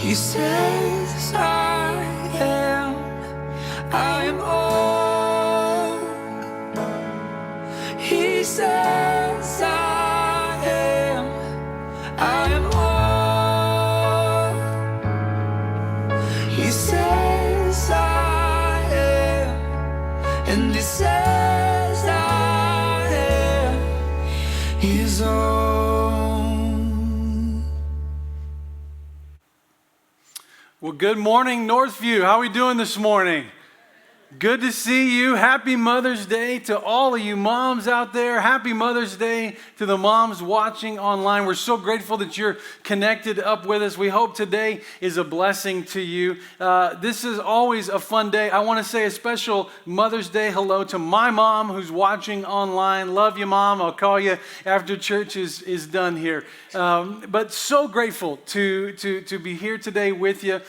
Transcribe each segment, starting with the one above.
He says I am all. He says I am all. He says I am, and he says I am his own. Well, good morning, Northview. How are we doing this morning? Good to see you. Happy Mother's Day to all of you moms out there. Happy Mother's Day to the moms watching online. We're so grateful that you're connected up with us. We hope today is a blessing to you. This is always a fun day. I want to say a special Mother's Day hello to my mom who's watching online. Love you, Mom. I'll call you after church is done here. But so grateful to be here today with you.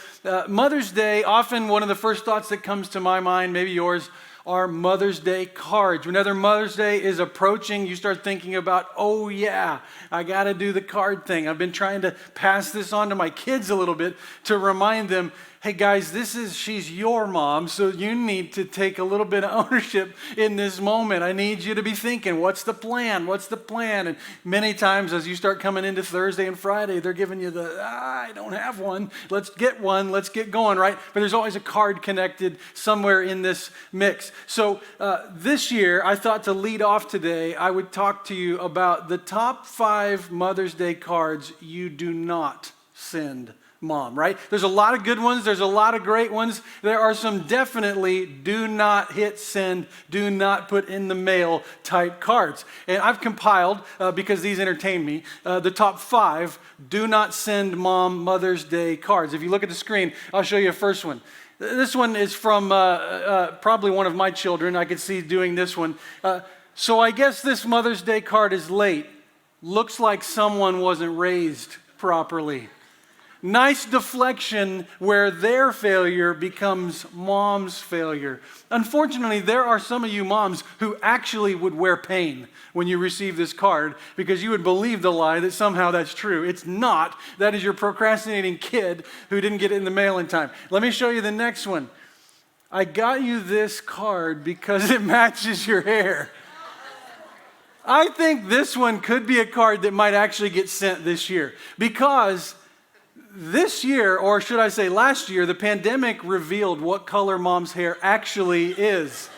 Mother's Day, often one of the first thoughts that comes to my mind, maybe yours, are Mother's Day cards. Whenever Mother's Day is approaching, you start thinking about, oh yeah, I got to do the card thing. I've been trying to pass this on to my kids a little bit to remind them, hey guys, she's your mom, so you need to take a little bit of ownership in this moment. I need you to be thinking, what's the plan? What's the plan? And many times as you start coming into Thursday and Friday, they're giving you I don't have one. Let's get one. Let's get going, right? But there's always a card connected somewhere in this mix. So this year, I thought to lead off today, I would talk to you about the top 5 Mother's Day cards you do not send Mom, right? There's a lot of good ones. There's a lot of great ones. There are some definitely do not hit send, do not put in the mail type cards. And I've compiled, because these entertain me, the top 5 do not send Mom Mother's Day cards. If you look at the screen, I'll show you a first one. This one is from probably one of my children. I could see doing this one. So I guess this Mother's Day card is late. Looks like someone wasn't raised properly. Nice deflection where their failure becomes Mom's failure. Unfortunately, there are some of you moms who actually would wear pain when you receive this card because you would believe the lie that somehow that's true. It's not. That is your procrastinating kid who didn't get it in the mail in time. Let me show you the next one. I got you this card because it matches your hair. I think this one could be a card that might actually get sent this year because this year, or should I say last year, the pandemic revealed what color Mom's hair actually is.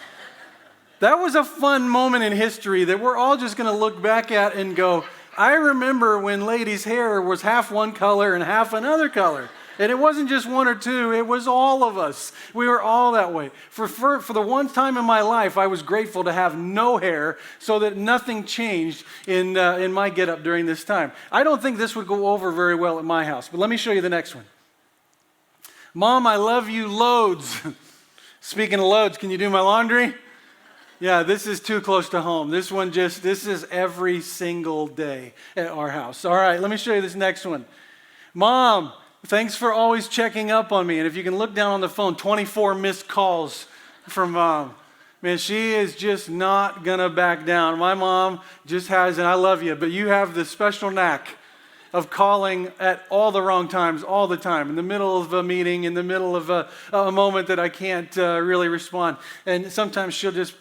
That was a fun moment in history that we're all just going to look back at and go, I remember when Lady's hair was half one color and half another color. And it wasn't just one or two, it was all of us. We were all that way. For the one time in my life, I was grateful to have no hair so that nothing changed in my getup during this time. I don't think this would go over very well at my house, but let me show you the next one. Mom, I love you loads. Speaking of loads, can you do my laundry? Yeah, this is too close to home. This is every single day at our house. All right, let me show you this next one. Mom, thanks for always checking up on me. And if you can look down on the phone, 24 missed calls from Mom. Man, she is just not going to back down. My mom just has, and I love you, but you have this special knack of calling at all the wrong times, all the time, in the middle of a meeting, in the middle of a moment that I can't really respond. And sometimes she'll just,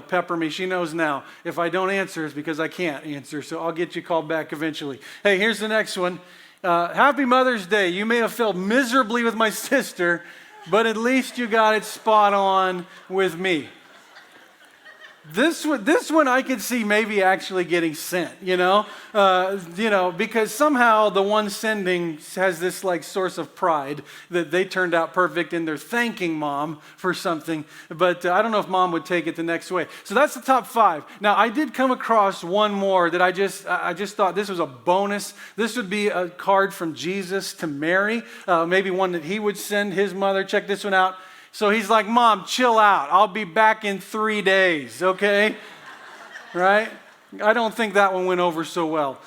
pepper me. She knows now if I don't answer, it's because I can't answer. So I'll get you called back eventually. Hey, here's the next one. Happy Mother's Day. You may have failed miserably with my sister, but at least you got it spot on with me. This one I could see maybe actually getting sent, because somehow the one sending has this source of pride that they turned out perfect and they're thanking Mom for something. But I don't know if Mom would take it the next way. So that's the top 5. Now I did come across one more that I just thought this was a bonus. This would be a card from Jesus to Mary, maybe one that he would send his mother. Check this one out. So he's like, Mom, chill out. I'll be back in 3 days, okay? Right? I don't think that one went over so well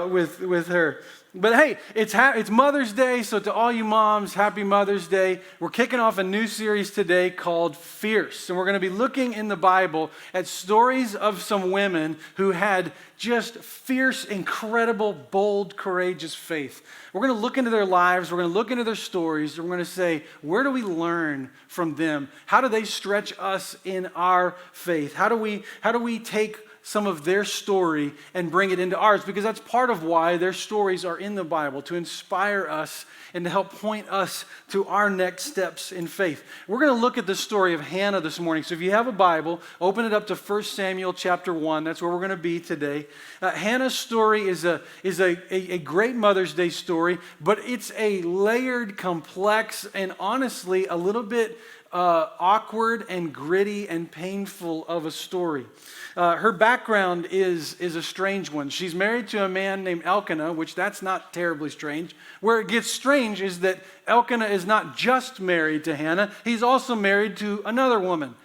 with her. But hey, it's Mother's Day, so to all you moms, happy Mother's Day. We're kicking off a new series today called Fierce. And we're going to be looking in the Bible at stories of some women who had just fierce, incredible, bold, courageous faith. We're going to look into their lives. We're going to look into their stories. We're going to say, where do we learn from them? How do they stretch us in our faith? How do we take some of their story and bring it into ours, because that's part of why their stories are in the Bible, to inspire us and to help point us to our next steps in faith. We're going to look at the story of Hannah this morning. So if you have a Bible, open it up to 1 Samuel chapter 1. That's where we're going to be today. Hannah's story is a great Mother's Day story, but it's a layered, complex, and honestly a little bit awkward and gritty and painful of a story. Her background is a strange one. She's married to a man named Elkanah, which that's not terribly strange. Where it gets strange is that Elkanah is not just married to Hannah, he's also married to another woman.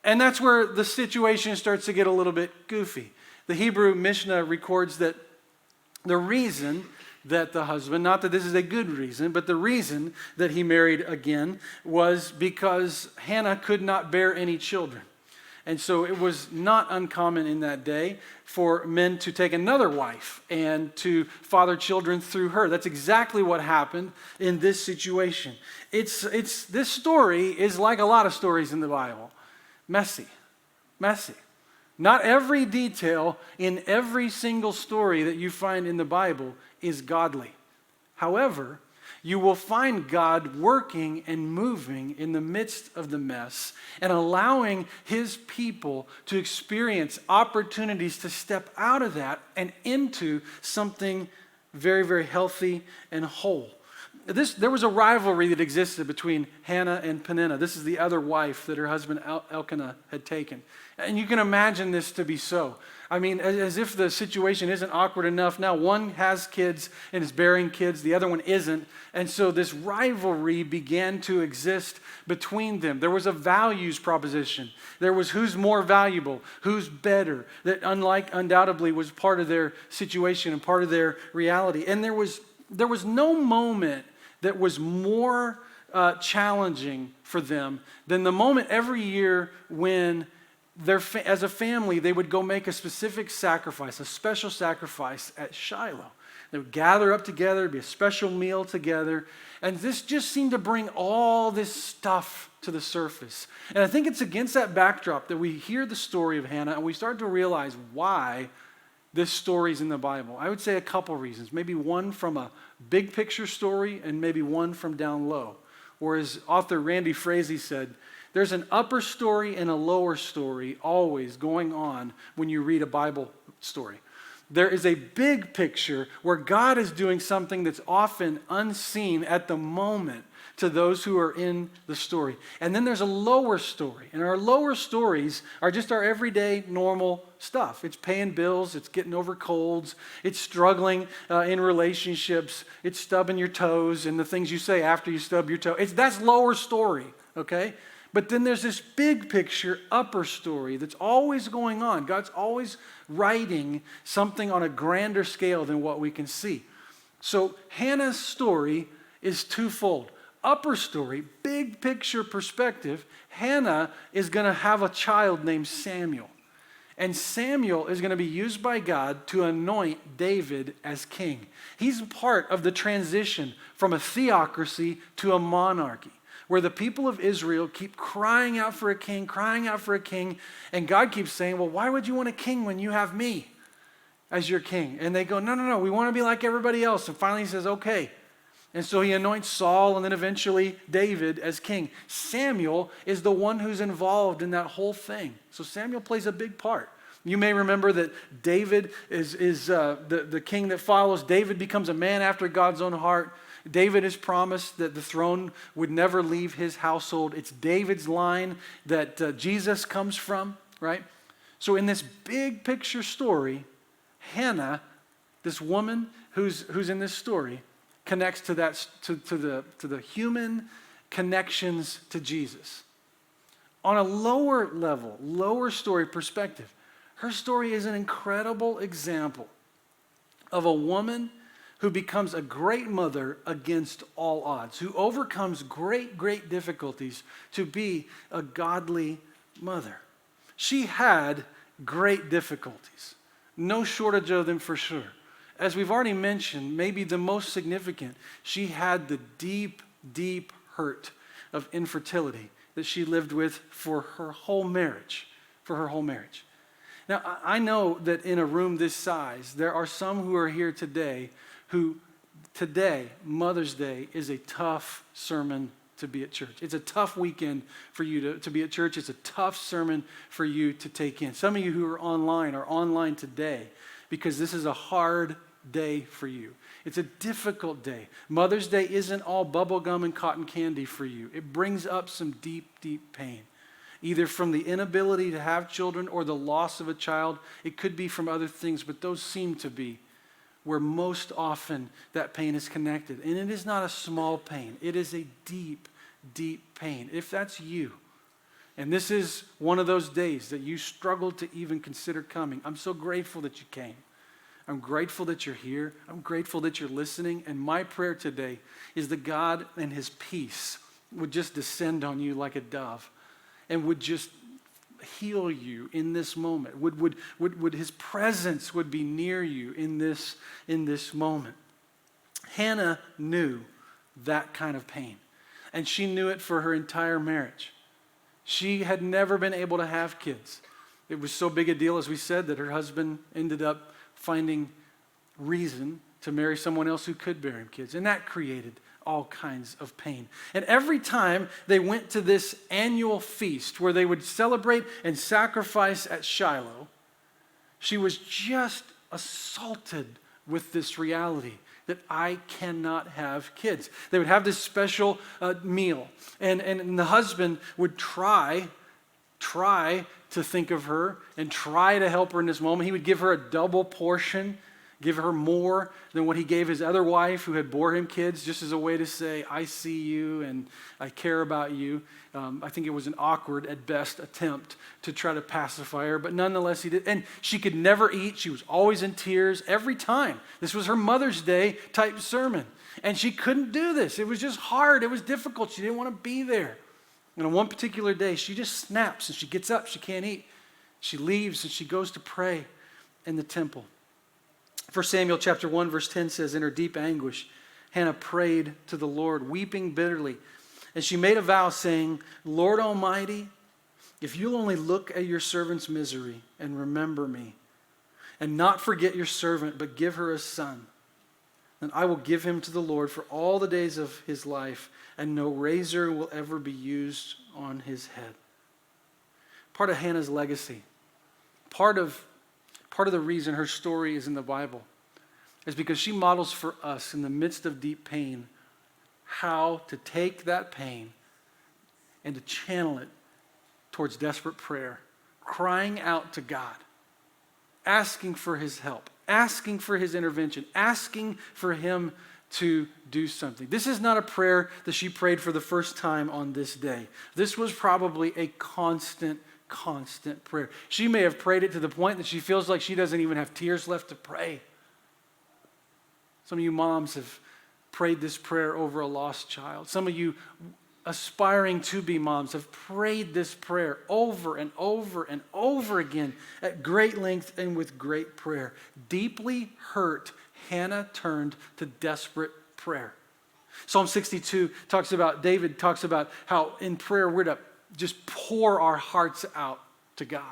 And that's where the situation starts to get a little bit goofy. The Hebrew Mishnah records that the reason that the husband, not that this is a good reason, but the reason that he married again was because Hannah could not bear any children. And so it was not uncommon in that day for men to take another wife and to father children through her. That's exactly what happened in this situation. This story is like a lot of stories in the Bible. Messy. Not every detail in every single story that you find in the Bible is godly. However, you will find God working and moving in the midst of the mess and allowing his people to experience opportunities to step out of that and into something very, very healthy and whole. There was a rivalry that existed between Hannah and Peninnah. This is the other wife that her husband Elkanah had taken. And you can imagine this to be so. I mean, as if the situation isn't awkward enough. Now one has kids and is bearing kids, the other one isn't. And so this rivalry began to exist between them. There was a values proposition. There was who's more valuable, who's better, that undoubtedly was part of their situation and part of their reality. And there was no moment that was more challenging for them than the moment every year when as a family, they would go make a specific sacrifice, a special sacrifice at Shiloh. They would gather up together, it'd be a special meal together, and this just seemed to bring all this stuff to the surface. And I think it's against that backdrop that we hear the story of Hannah and we start to realize why this story's in the Bible. I would say a couple reasons. Maybe one from a big picture story and maybe one from down low. Or as author Randy Frazee said, there's an upper story and a lower story always going on when you read a Bible story. There is a big picture where God is doing something that's often unseen at the moment to those who are in the story. And then there's a lower story. And our lower stories are just our everyday normal stuff. It's paying bills, it's getting over colds, it's struggling in relationships, it's stubbing your toes and the things you say after you stub your toe. That's lower story, okay? But then there's this big picture, upper story that's always going on. God's always writing something on a grander scale than what we can see. So Hannah's story is twofold. Upper story, big picture perspective, Hannah is going to have a child named Samuel. And Samuel is going to be used by God to anoint David as king. He's part of the transition from a theocracy to a monarchy, where the people of Israel keep crying out for a king, and God keeps saying, well, why would you want a king when you have me as your king? And they go, no, we want to be like everybody else. And finally he says, okay. And so he anoints Saul and then eventually David as king. Samuel is the one who's involved in that whole thing. So Samuel plays a big part. You may remember that David is the king that follows. David becomes a man after God's own heart. David is promised that the throne would never leave his household. It's David's line that Jesus comes from, right? So in this big picture story, Hannah, this woman who's in this story, connects to that to the human connections to Jesus. On a lower level, lower story perspective, her story is an incredible example of a woman who becomes a great mother against all odds, who overcomes great, great difficulties to be a godly mother. She had great difficulties, no shortage of them for sure. As we've already mentioned, maybe the most significant, she had the deep, deep hurt of infertility that she lived with for her whole marriage, Now, I know that in a room this size, there are some who are here today who today, Mother's Day, is a tough sermon to be at church. It's a tough weekend for you to be at church. It's a tough sermon for you to take in. Some of you who are online today because this is a hard day for you. It's a difficult day. Mother's Day isn't all bubblegum and cotton candy for you. It brings up some deep, deep pain, either from the inability to have children or the loss of a child. It could be from other things, but those seem to be where most often that pain is connected. And it is not a small pain. It is a deep, deep pain. If that's you, and this is one of those days that you struggled to even consider coming, I'm so grateful that you came. I'm grateful that you're here. I'm grateful that you're listening. And my prayer today is that God and his peace would just descend on you like a dove and would just heal you in this moment. Would his presence would be near you in this moment. Hannah knew that kind of pain, and she knew it for her entire marriage. She had never been able to have kids. It was so big a deal, as we said, that her husband ended up finding reason to marry someone else who could bear him kids, and that created all kinds of pain. And every time they went to this annual feast where they would celebrate and sacrifice at Shiloh, she was just assaulted with this reality that I cannot have kids. They would have this special meal, and the husband would try to think of her and try to help her in this moment. He would give her a double portion, give her more than what he gave his other wife who had bore him kids, just as a way to say, I see you and I care about you. I think it was an awkward, at best, attempt to try to pacify her, but nonetheless he did. And she could never eat. She was always in tears every time. This was her Mother's Day type sermon. And she couldn't do this. It was just hard. It was difficult. She didn't want to be there. And on one particular day, she just snaps and she gets up. She can't eat. She leaves and she goes to pray in the temple. 1 Samuel chapter 1, verse 10 says, in her deep anguish, Hannah prayed to the Lord, weeping bitterly. And she made a vow saying, Lord Almighty, if you'll only look at your servant's misery and remember me, and not forget your servant, but give her a son, then I will give him to the Lord for all the days of his life, and no razor will ever be used on his head. Part of Hannah's legacy, part of the reason her story is in the Bible is because she models for us in the midst of deep pain how to take that pain and to channel it towards desperate prayer, crying out to God, asking for his help, asking for his intervention, asking for him to do something. This is not a prayer that she prayed for the first time on this day. This was probably a constant prayer. She may have prayed it to the point that she feels like she doesn't even have tears left to pray. Some of you moms have prayed this prayer over a lost child. Some of you aspiring to be moms have prayed this prayer over and over and over again at great length and with great prayer. Deeply hurt, Hannah turned to desperate prayer. Psalm 62 David talks about how in prayer we're to just pour our hearts out to God.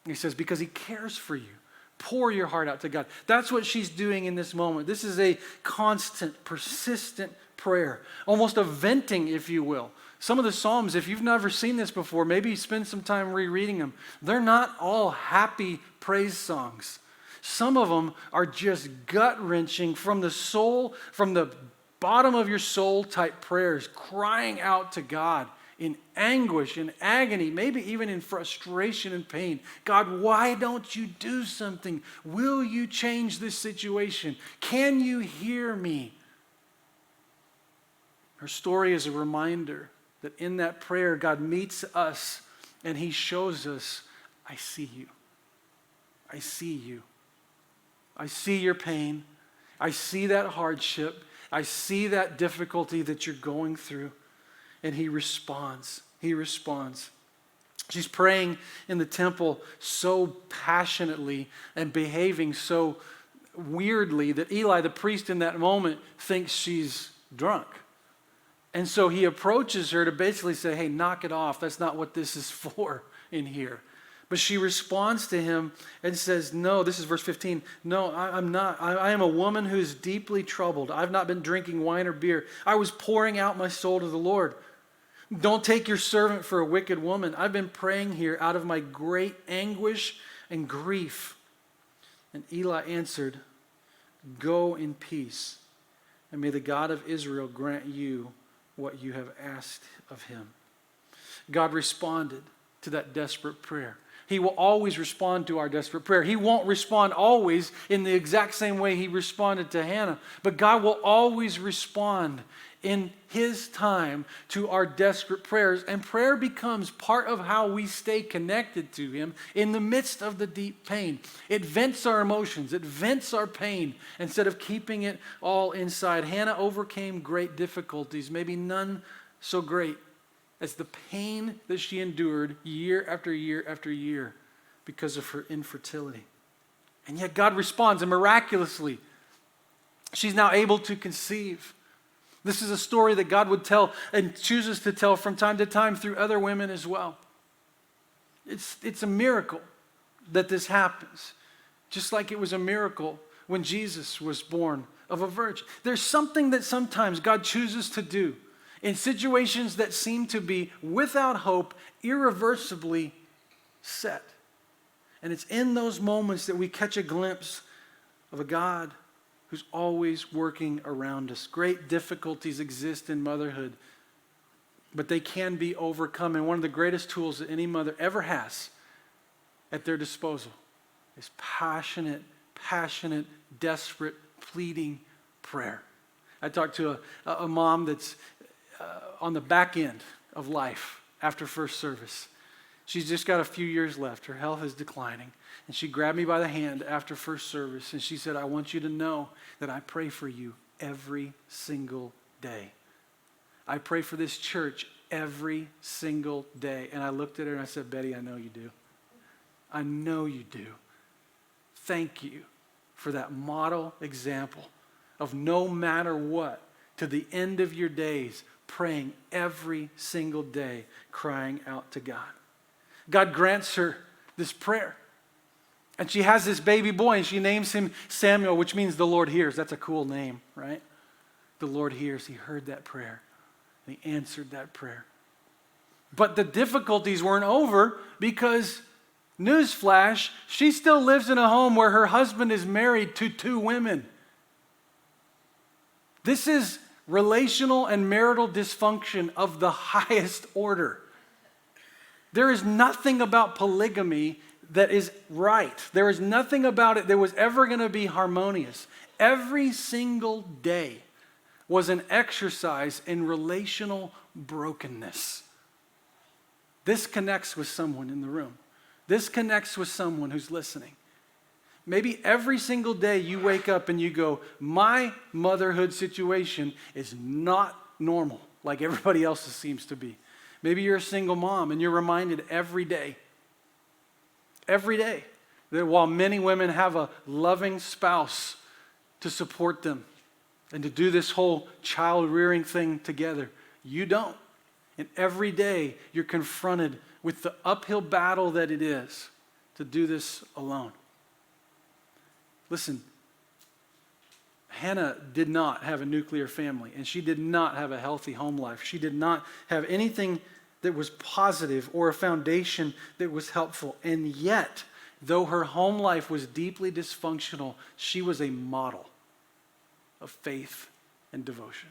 He says, because he cares for you. Pour your heart out to God. That's what she's doing in this moment. This is a constant, persistent prayer, almost a venting, if you will. Some of the Psalms, if you've never seen this before, maybe spend some time rereading them. They're not all happy praise songs. Some of them are just gut-wrenching from the soul, from the bottom of your soul type prayers, crying out to God in anguish, in agony, maybe even in frustration and pain. God, why don't you do something? Will you change this situation? Can you hear me? Her story is a reminder that in that prayer, God meets us and he shows us, I see you. I see you. I see your pain, I see that hardship. I see that difficulty that you're going through. And he responds. He responds. She's praying in the temple so passionately and behaving so weirdly that Eli, the priest in that moment, thinks she's drunk. And so he approaches her to basically say, hey, knock it off. That's not what this is for in here. But she responds to him and says, no, this is verse 15. No, I'm not. I am a woman who is deeply troubled. I've not been drinking wine or beer. I was pouring out my soul to the Lord. Don't take your servant for a wicked woman. I've been praying here out of my great anguish and grief. And Eli answered, go in peace, and may the God of Israel grant you what you have asked of him. God responded to that desperate prayer. He will always respond to our desperate prayer. He won't respond always in the exact same way he responded to Hannah, but God will always respond in his time to our desperate prayers. And prayer becomes part of how we stay connected to him in the midst of the deep pain. It vents our emotions. It vents our pain instead of keeping it all inside. Hannah overcame great difficulties, maybe none so great as the pain that she endured year after year after year because of her infertility. And yet God responds, and miraculously, she's now able to conceive. This is a story that God would tell and chooses to tell from time to time through other women as well. It's a miracle that this happens, just like it was a miracle when Jesus was born of a virgin. There's something that sometimes God chooses to do in situations that seem to be without hope, irreversibly set. And it's in those moments that we catch a glimpse of a God who's always working around us. Great difficulties exist in motherhood, but they can be overcome. And one of the greatest tools that any mother ever has at their disposal is passionate, desperate, pleading prayer. I talked to a mom that's on the back end of life after first service. She's just got a few years left. Her health is declining. And she grabbed me by the hand after first service and she said, I want you to know that I pray for you every single day. I pray for this church every single day. And I looked at her and I said, Betty, I know you do. I know you do. Thank you for that model example of no matter what, to the end of your days, praying every single day, crying out to God. God grants her this prayer. And she has this baby boy, and she names him Samuel, which means the Lord hears. That's a cool name, right? The Lord hears. He heard that prayer, and he answered that prayer. But the difficulties weren't over because, newsflash, she still lives in a home where her husband is married to 2 women. This is relational and marital dysfunction of the highest order. There is nothing about polygamy that is right. There is nothing about it that was ever going to be harmonious. Every single day was an exercise in relational brokenness. This connects with someone in the room. This connects with someone who's listening. Maybe every single day you wake up and you go, my motherhood situation is not normal like everybody else's seems to be. Maybe you're a single mom and you're reminded every day, that while many women have a loving spouse to support them and to do this whole child rearing thing together, you don't. And every day you're confronted with the uphill battle that it is to do this alone. Listen, Hannah did not have a nuclear family, and she did not have a healthy home life. She did not have anything that was positive or a foundation that was helpful. And yet, though her home life was deeply dysfunctional, she was a model of faith and devotion.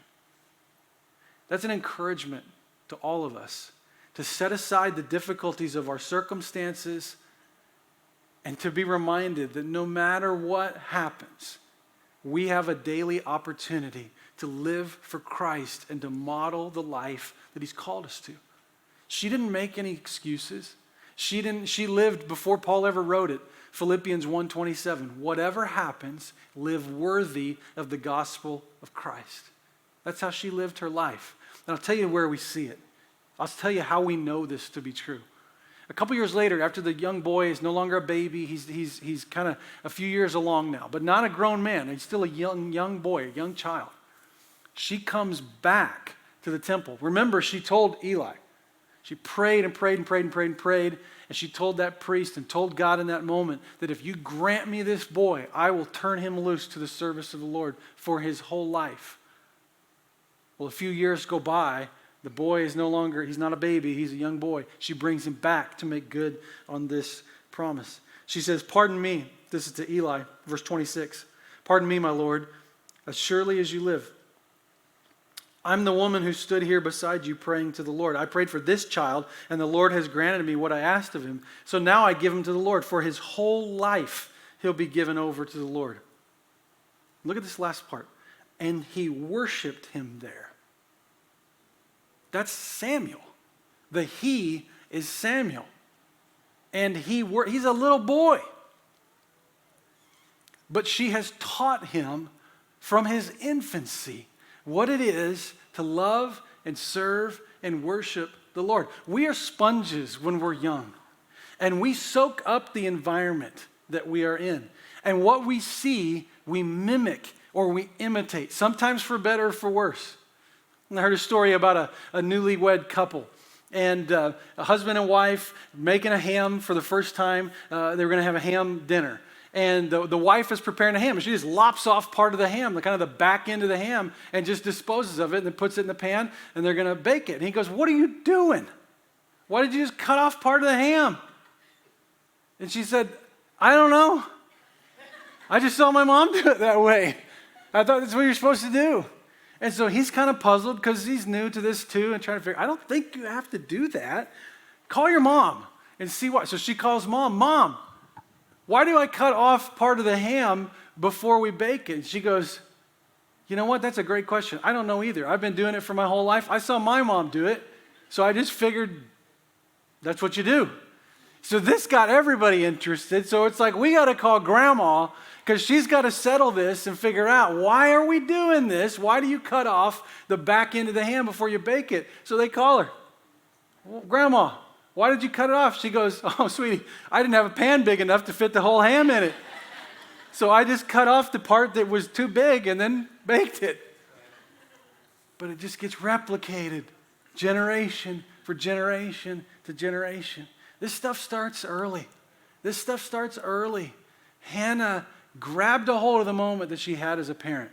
That's an encouragement to all of us to set aside the difficulties of our circumstances and to be reminded that no matter what happens, we have a daily opportunity to live for Christ and to model the life that he's called us to. She didn't make any excuses. She lived before Paul ever wrote it. Philippians 1:27, whatever happens, live worthy of the gospel of Christ. That's how she lived her life. And I'll tell you where we see it. I'll tell you how we know this to be true. A couple years later, after the young boy is no longer a baby, he's kind of a few years along now, but not a grown man. He's still a young boy, a young child. She comes back to the temple. Remember, she told Eli. She prayed and prayed and prayed and prayed and prayed, and she told that priest and told God in that moment that if you grant me this boy, I will turn him loose to the service of the Lord for his whole life. Well, a few years go by. The boy is no longer, he's not a baby, he's a young boy. She brings him back to make good on this promise. She says, pardon me, this is to Eli, verse 26. Pardon me, my Lord, as surely as you live. I'm the woman who stood here beside you praying to the Lord. I prayed for this child, and the Lord has granted me what I asked of him. So now I give him to the Lord. For his whole life, he'll be given over to the Lord. Look at this last part. And he worshiped him there. That's Samuel. The he is Samuel. And he's a little boy. But she has taught him from his infancy what it is to love and serve and worship the Lord. We are sponges when we're young. And we soak up the environment that we are in. And what we see, we mimic or we imitate, sometimes for better or for worse. And I heard a story about a newlywed couple. And a husband and wife making a ham for the first time. They were going to have a ham dinner. And the wife is preparing a ham. And she just lops off part of the ham, the kind of the back end of the ham, and just disposes of it and then puts it in the pan. And they're going to bake it. And he goes, what are you doing? Why did you just cut off part of the ham? And she said, I don't know. I just saw my mom do it that way. I thought that's what you're supposed to do. And so he's kind of puzzled because he's new to this too and trying to figure, I don't think you have to do that. Call your mom and see why. So she calls mom. Mom, why do I cut off part of the ham before we bake it? And she goes, you know what? That's a great question. I don't know either. I've been doing it for my whole life. I saw my mom do it. So I just figured that's what you do. So this got everybody interested. So it's like, we got to call grandma because she's got to settle this and figure out, why are we doing this? Why do you cut off the back end of the ham before you bake it? So they call her. Well, grandma, why did you cut it off? She goes, oh, sweetie, I didn't have a pan big enough to fit the whole ham in it. So I just cut off the part that was too big and then baked it. But it just gets replicated generation for generation to generation. This stuff starts early. This stuff starts early. Hannah grabbed a hold of the moment that she had as a parent.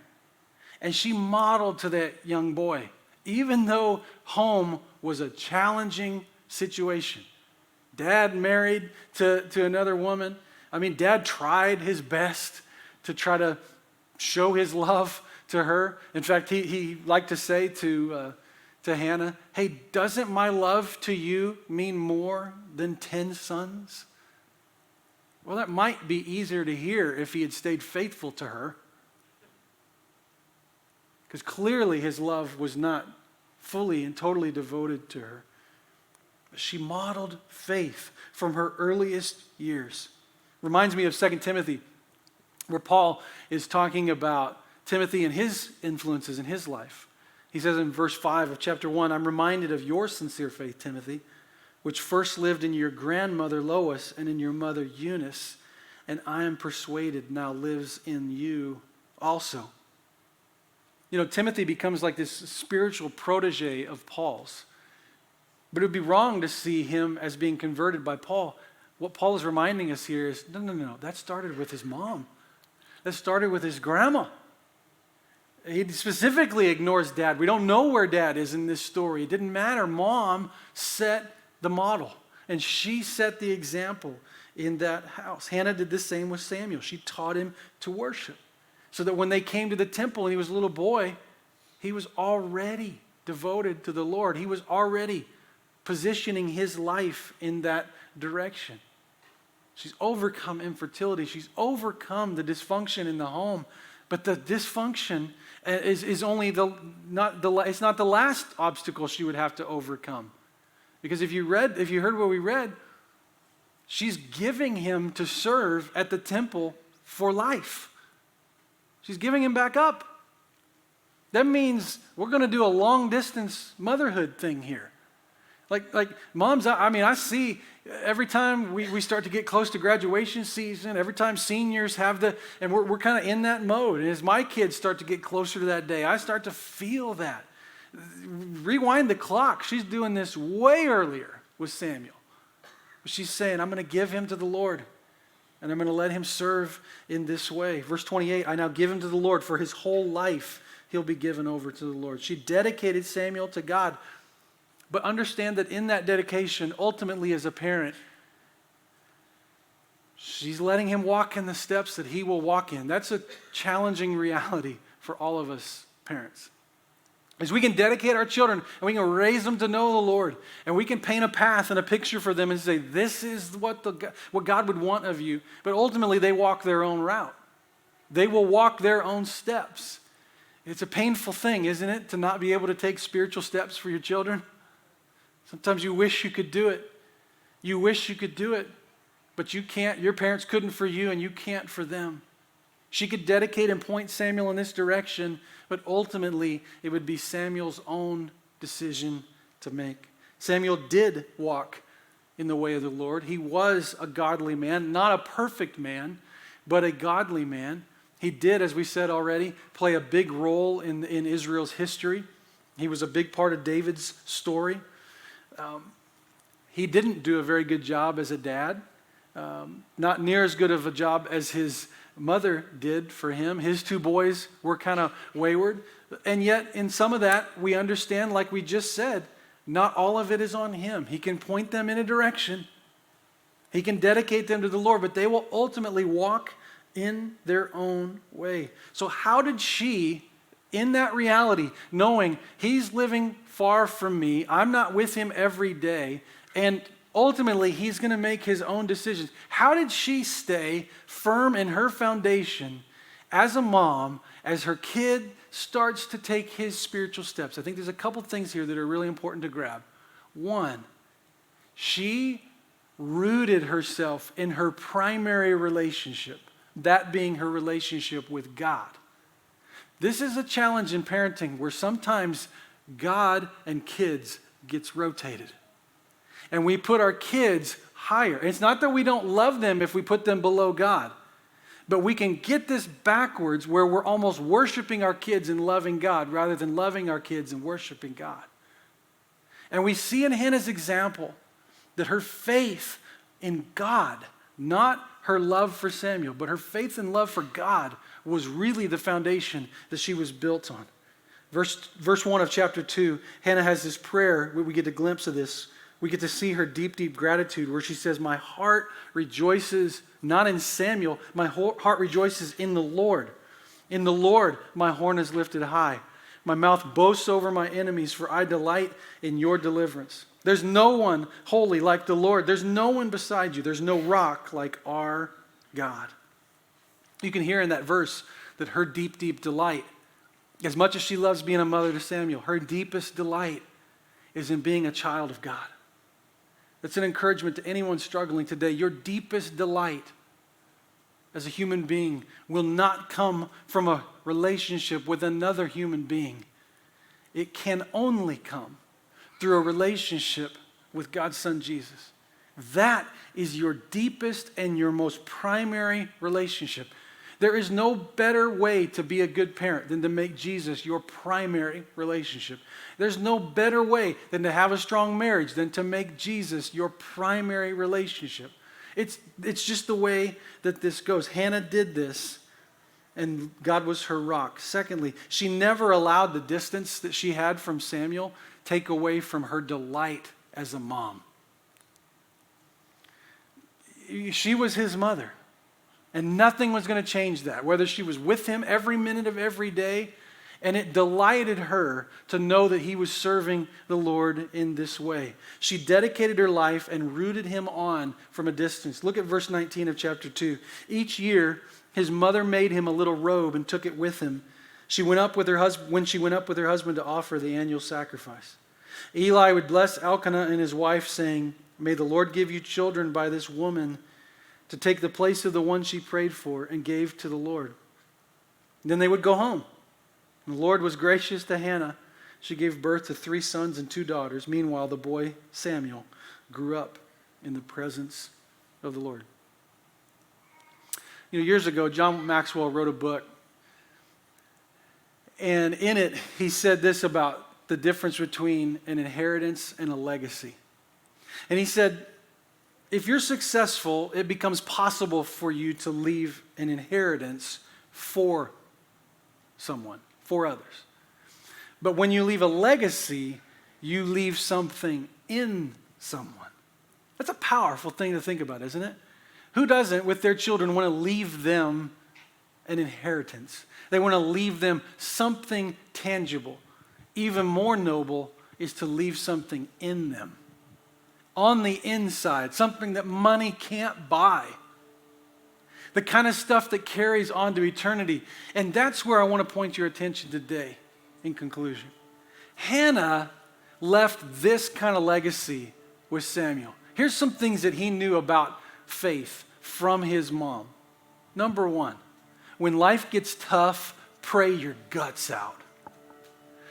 And she modeled to that young boy, even though home was a challenging situation. Dad married to another woman. I mean, Dad tried his best to try to show his love to her. In fact, he liked to say to Hannah, hey, doesn't my love to you mean more than 10 sons? Well, that might be easier to hear if he had stayed faithful to her. Because clearly his love was not fully and totally devoted to her. But she modeled faith from her earliest years. Reminds me of 2 Timothy, where Paul is talking about Timothy and his influences in his life. He says in verse 5 of chapter 1, I'm reminded of your sincere faith, Timothy, which first lived in your grandmother Lois and in your mother Eunice, and I am persuaded now lives in you also. You know, Timothy becomes like this spiritual protege of Paul's. But it would be wrong to see him as being converted by Paul. What Paul is reminding us here is, no, that started with his mom. That started with his grandma. He specifically ignores dad. We don't know where dad is in this story. It didn't matter. Mom set the model, and she set the example in that house. Hannah did the same with Samuel. She taught him to worship, so that when they came to the temple and he was a little boy, he was already devoted to the Lord. He was already positioning his life in that direction. She's overcome infertility. She's overcome the dysfunction in the home. But the dysfunction is only it's not the last obstacle she would have to overcome. Because if you heard what we read, She's giving him to serve at the temple for life. She's giving him back up. That means we're going to do a long distance motherhood thing here. Like moms, I see every time we start to get close to graduation season, every time seniors have and we're kind of in that mode. And as my kids start to get closer to that day, I start to feel that. Rewind the clock. She's doing this way earlier with Samuel. She's saying, I'm going to give him to the Lord, and I'm going to let him serve in this way. Verse 28, I now give him to the Lord. For his whole life, he'll be given over to the Lord. She dedicated Samuel to God. But understand that in that dedication, ultimately as a parent, she's letting him walk in the steps that he will walk in. That's a challenging reality for all of us parents. As we can dedicate our children and we can raise them to know the Lord, and we can paint a path and a picture for them and say, this is what God would want of you. But ultimately, they walk their own route. They will walk their own steps. It's a painful thing, isn't it, to not be able to take spiritual steps for your children? Sometimes you wish you could do it. You wish you could do it, but you can't. Your parents couldn't for you, and you can't for them. She could dedicate and point Samuel in this direction, but ultimately it would be Samuel's own decision to make. Samuel did walk in the way of the Lord. He was a godly man, not a perfect man, but a godly man. He did, as we said already, play a big role in Israel's history. He was a big part of David's story. He didn't do a very good job as a dad, not near as good of a job as his mother did for him. His two boys were kind of wayward. And yet, in some of that, we understand, like we just said, not all of it is on him. He can point them in a direction. He can dedicate them to the Lord, but they will ultimately walk in their own way. So how did she, in that reality, knowing he's living far from me, I'm not with him every day, and ultimately he's going to make his own decisions, how did she stay firm in her foundation as a mom as her kid starts to take his spiritual steps? I think there's a couple things here that are really important to grab. One, she rooted herself in her primary relationship, that being her relationship with God. This is a challenge in parenting where sometimes God and kids gets rotated. And we put our kids higher. It's not that we don't love them if we put them below God. But we can get this backwards where we're almost worshiping our kids and loving God rather than loving our kids and worshiping God. And we see in Hannah's example that her faith in God, not her love for Samuel, but her faith and love for God was really the foundation that she was built on. Verse 1 of chapter 2, Hannah has this prayer. We get a glimpse of this. We get to see her deep, deep gratitude where she says, my heart rejoices not in Samuel, my heart rejoices in the Lord. In the Lord, my horn is lifted high. My mouth boasts over my enemies, for I delight in your deliverance. There's no one holy like the Lord. There's no one beside you. There's no rock like our God. You can hear in that verse that her deep, deep delight, as much as she loves being a mother to Samuel, her deepest delight is in being a child of God. That's an encouragement to anyone struggling today. Your deepest delight as a human being will not come from a relationship with another human being. It can only come through a relationship with God's Son Jesus. That is your deepest and your most primary relationship. There is no better way to be a good parent than to make Jesus your primary relationship. There's no better way than to have a strong marriage than to make Jesus your primary relationship. It's just the way that this goes. Hannah did this, and God was her rock. Secondly, she never allowed the distance that she had from Samuel take away from her delight as a mom. She was his mother. And nothing was going to change that, whether she was with him every minute of every day. And it delighted her to know that he was serving the Lord in this way. She dedicated her life and rooted him on from a distance. Look at verse 19 of chapter 2. Each year, his mother made him a little robe and took it with him. She went up with her husband when she went up with her husband to offer the annual sacrifice. Eli would bless Elkanah and his wife, saying, May the Lord give you children by this woman to take the place of the one she prayed for and gave to the Lord. Then they would go home. And the Lord was gracious to Hannah. She gave birth to 3 sons and 2 daughters. Meanwhile, the boy Samuel grew up in the presence of the Lord. Years ago, John Maxwell wrote a book. And in it, he said this about the difference between an inheritance and a legacy. And he said, if you're successful, it becomes possible for you to leave an inheritance for someone, for others. But when you leave a legacy, you leave something in someone. That's a powerful thing to think about, isn't it? Who doesn't, with their children, want to leave them an inheritance? They want to leave them something tangible. Even more noble is to leave something in them. On the inside, something that money can't buy. The kind of stuff that carries on to eternity. And that's where I want to point your attention today in conclusion. Hannah left this kind of legacy with Samuel. Here's some things that he knew about faith from his mom. Number 1, when life gets tough, pray your guts out.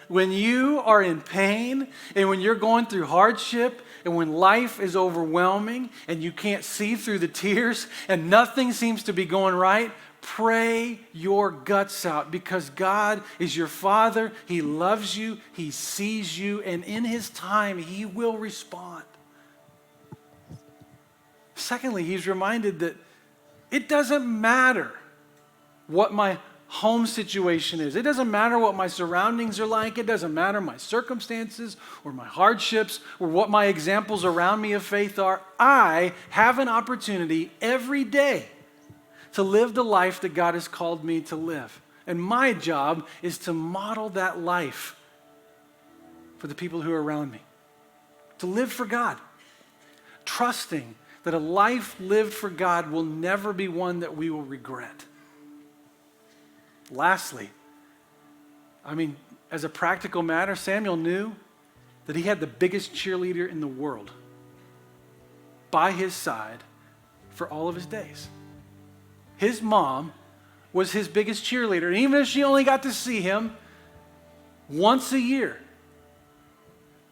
When you are in pain and when you're going through hardship and when life is overwhelming and you can't see through the tears and nothing seems to be going right, pray your guts out because God is your Father. He loves you. He sees you. And in His time, He will respond. Secondly, he's reminded that it doesn't matter what my home situation is. It doesn't matter what my surroundings are like. It doesn't matter my circumstances or my hardships or what my examples around me of faith are. I have an opportunity every day to live the life that God has called me to live. And my job is to model that life for the people who are around me. To live for God. Trusting that a life lived for God will never be one that we will regret. Lastly, as a practical matter, Samuel knew that he had the biggest cheerleader in the world by his side for all of his days. His mom was his biggest cheerleader. And even if she only got to see him once a year,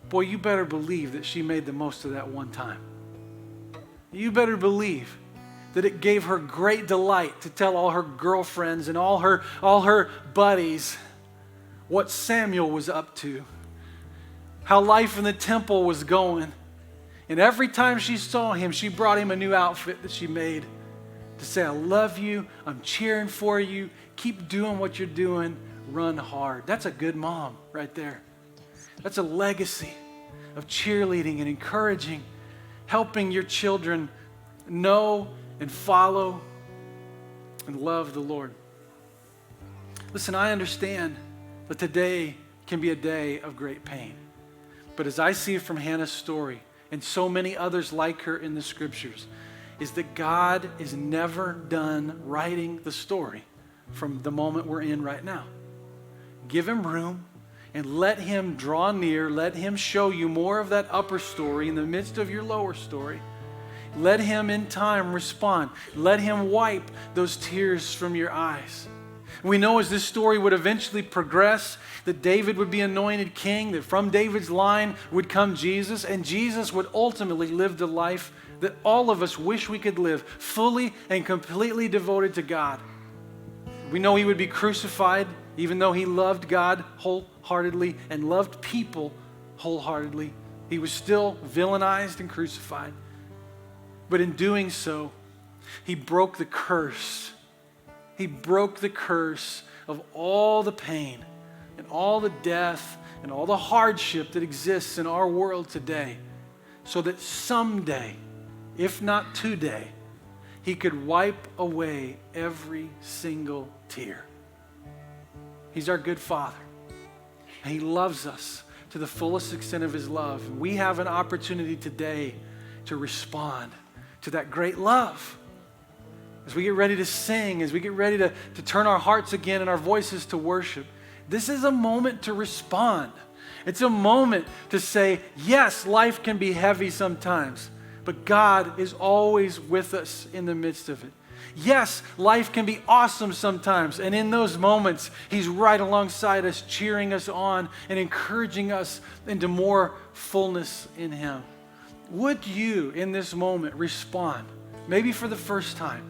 boy, you better believe that she made the most of that one time. You better believe that it gave her great delight to tell all her girlfriends and all her buddies what Samuel was up to, how life in the temple was going. And every time she saw him, she brought him a new outfit that she made to say, I love you, I'm cheering for you, keep doing what you're doing, run hard. That's a good mom right there. That's a legacy of cheerleading and encouraging, helping your children know and follow and love the Lord. Listen, I understand that today can be a day of great pain. But as I see from Hannah's story and so many others like her in the scriptures, is that God is never done writing the story from the moment we're in right now. Give Him room and let Him draw near. Let Him show you more of that upper story in the midst of your lower story. Let Him in time respond. Let Him wipe those tears from your eyes. We know as this story would eventually progress that David would be anointed king, that from David's line would come Jesus, and Jesus would ultimately live the life that all of us wish we could live, fully and completely devoted to God. We know He would be crucified, even though He loved God wholeheartedly and loved people wholeheartedly. He was still villainized and crucified. But in doing so, He broke the curse. He broke the curse of all the pain and all the death and all the hardship that exists in our world today, so that someday, if not today, He could wipe away every single tear. He's our good Father, and He loves us to the fullest extent of His love. And we have an opportunity today to respond to that great love. As we get ready to sing, as we get ready to turn our hearts again and our voices to worship, this is a moment to respond. It's a moment to say, yes, life can be heavy sometimes, But God is always with us in the midst of it. Yes, life can be awesome sometimes, and in those moments, He's right alongside us, cheering us on and encouraging us into more fullness in Him. Would you, in this moment, respond, maybe for the first time,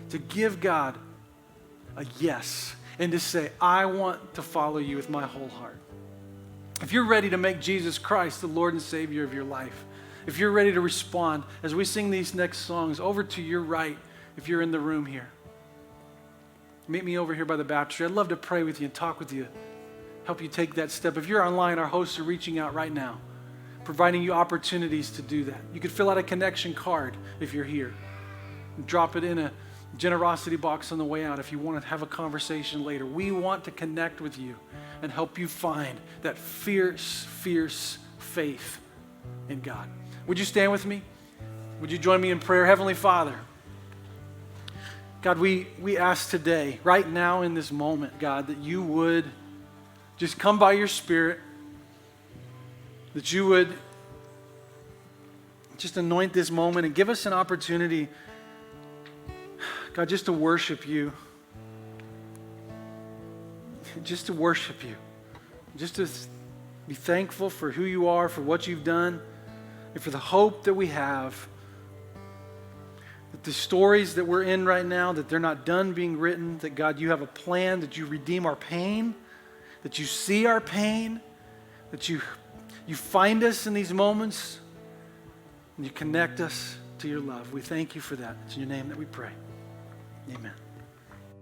to give God a yes and to say, I want to follow you with my whole heart? If you're ready to make Jesus Christ the Lord and Savior of your life, if you're ready to respond as we sing these next songs, over to your right, if you're in the room here. Meet me over here by the baptistry. I'd love to pray with you and talk with you, help you take that step. If you're online, our hosts are reaching out right now, providing you opportunities to do that. You could fill out a connection card if you're here. Drop it in a generosity box on the way out if you want to have a conversation later. We want to connect with you and help you find that fierce, fierce faith in God. Would you stand with me? Would you join me in prayer? Heavenly Father, God, we ask today, right now in this moment, God, that you would just come by your Spirit, that you would just anoint this moment and give us an opportunity, God, just to worship you. Just to worship you. Just to be thankful for who you are, for what you've done, and for the hope that we have. That the stories that we're in right now, that they're not done being written, that God, you have a plan, that you redeem our pain, that you see our pain, that you find us in these moments, and you connect us to your love. We thank you for that. It's in your name that we pray. Amen.